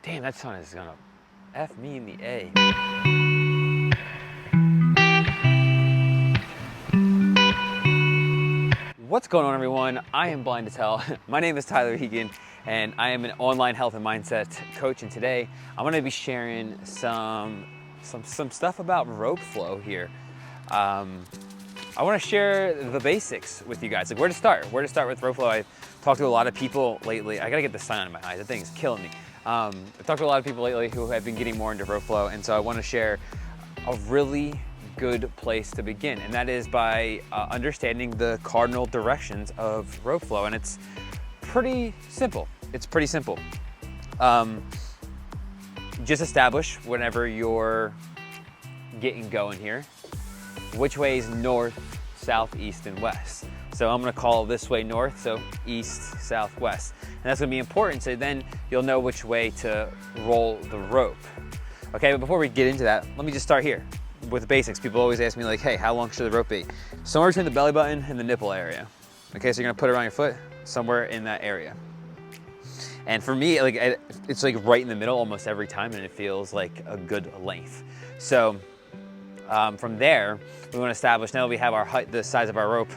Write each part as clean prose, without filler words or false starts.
Damn, that sun is gonna F me in the A. What's going on, everyone? I am blind as hell. My name is Tyler Egan, and I am an online health and mindset coach. And today, I'm gonna be sharing some stuff about rope flow here. I want to share the basics with you guys, like where to start with rope flow. I've talked to a lot of people lately. I gotta get the sun out of my eyes. That thing is killing me. I've talked to a lot of people lately who have been getting more into rope flow, and so I want to share a really good place to begin, and that is by understanding the cardinal directions of rope flow. And it's pretty simple. Just establish whenever you're getting going here, which way is north, south, east, and west. So I'm gonna call this way north, so east, south, west. And that's gonna be important, so then you'll know which way to roll the rope. Okay, but before we get into that, let me just start here with the basics. People always ask me like, hey, how long should the rope be? Somewhere between the belly button and the nipple area. Okay, so you're gonna put it around your foot, somewhere in that area. And for me, like it's like right in the middle almost every time, and it feels like a good length. So from there, we want to establish, now that we have our height, the size of our rope,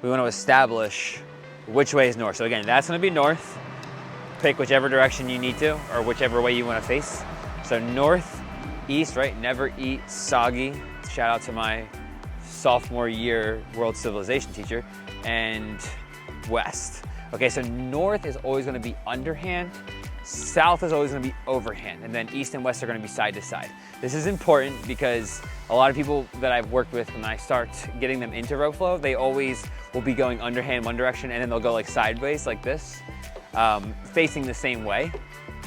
we want to establish which way is north. So again, that's going to be north. Pick whichever direction you need to, or whichever way you want to face. So north, east, right? Never eat soggy. Shout out to my sophomore year world civilization teacher. And west. Okay, so north is always going to be underhand. South is always going to be overhand, and then east and west are going to be side to side. This is important because a lot of people that I've worked with, when I start getting them into rope flow, they always will be going underhand one direction, and then they'll go like sideways like this, facing the same way,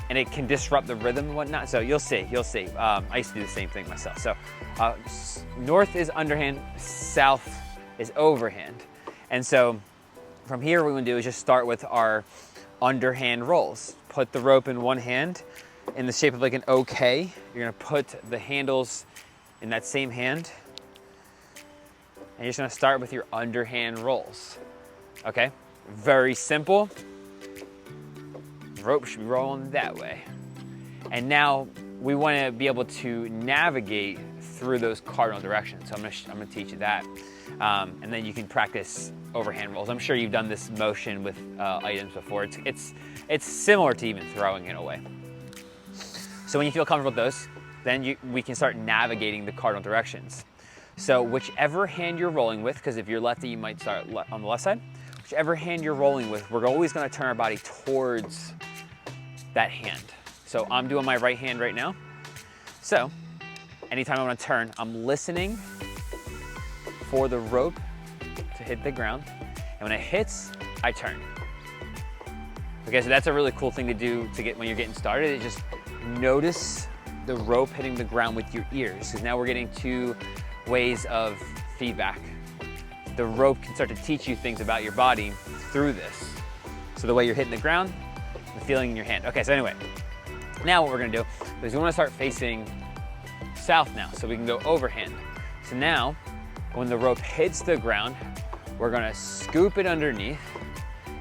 and it can disrupt the rhythm and whatnot. So you'll see. I used to do the same thing myself. So north is underhand, south is overhand. And so from here, what we're going to do is just start with our underhand rolls. Put the rope in one hand in the shape of like an OK. You're gonna put the handles in that same hand, and you're just gonna start with your underhand rolls. Okay, very simple. The rope should be rolling that way. And now we wanna be able to navigate through those cardinal directions. So I'm gonna teach you that. And then you can practice overhand rolls. I'm sure you've done this motion with items before. It's similar to even throwing in a way. So when you feel comfortable with those, then we can start navigating the cardinal directions. So whichever hand you're rolling with, because if you're lefty, you might start on the left side. Whichever hand you're rolling with, we're always gonna turn our body towards that hand. So I'm doing my right hand right now. So anytime I wanna turn, I'm listening for the rope to hit the ground, and when it hits, I turn. Okay, so that's a really cool thing to do to get when you're getting started, is just notice the rope hitting the ground with your ears, because now we're getting two ways of feedback. The rope can start to teach you things about your body through this. So the way you're hitting the ground, the feeling in your hand. Okay, so anyway, now what we're gonna do is we wanna start facing south now, so we can go overhand. So now, when the rope hits the ground, we're gonna scoop it underneath,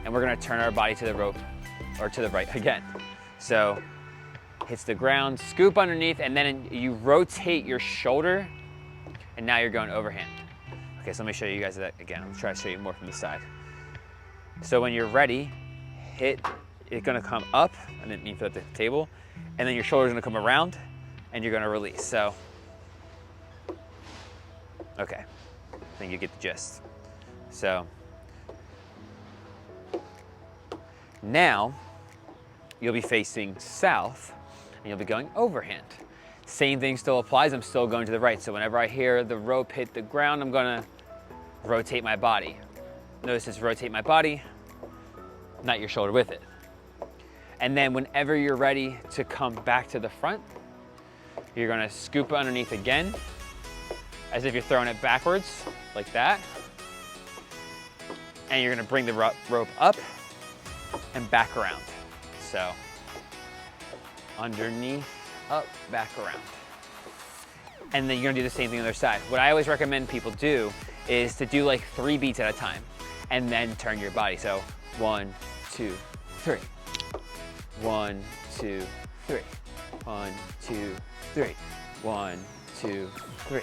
and we're gonna turn our body to the rope, or to the right again. So hits the ground, scoop underneath, and then you rotate your shoulder, and now you're going overhand. Okay, so let me show you guys that again. I'm gonna try to show you more from the side. So when you're ready, it's gonna come up, I didn't mean to put the table, and then your shoulder's gonna come around, and you're gonna release. So, okay, I think you get the gist. So now you'll be facing south, and you'll be going overhand. Same thing still applies. I'm still going to the right. So whenever I hear the rope hit the ground, I'm gonna rotate my body. Notice it's rotate my body, not your shoulder with it. And then whenever you're ready to come back to the front, you're gonna scoop underneath again, as if you're throwing it backwards, like that. And you're gonna bring the rope up and back around. So underneath, up, back around. And then you're gonna do the same thing on the other side. What I always recommend people do is to do like 3 beats at a time, and then turn your body. So 1, 2, 3. 1, 2, 3. 1, 2, 3. 1, 2, 3.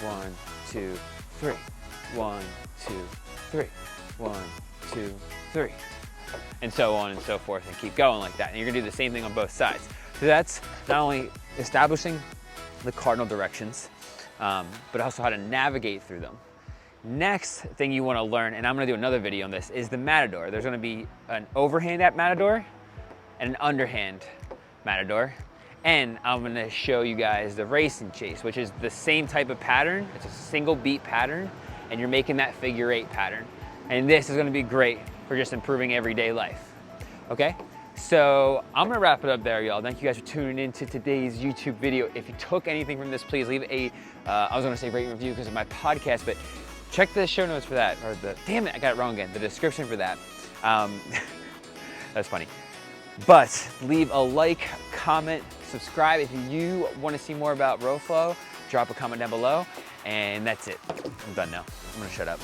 1, 2, 3. 1, 2, 3. 1, 2, 3. And so on and so forth, and keep going like that. And you're gonna do the same thing on both sides. So that's not only establishing the cardinal directions, but also how to navigate through them. Next thing you wanna learn, and I'm gonna do another video on this, is the matador. There's gonna be an overhand at matador and an underhand matador. And I'm gonna show you guys the race and chase, which is the same type of pattern. It's a single beat pattern, and you're making that figure 8 pattern. And this is gonna be great for just improving everyday life, okay? So I'm gonna wrap it up there, y'all. Thank you guys for tuning in to today's YouTube video. If you took anything from this, please leave a, I was gonna say rate and review because of my podcast, but check the show notes for that, or damn it, I got it wrong again, the description for that. That's funny. But leave a like, comment, subscribe. If you wanna see more about Roflo, drop a comment down below, and that's it. I'm done now. I'm gonna shut up.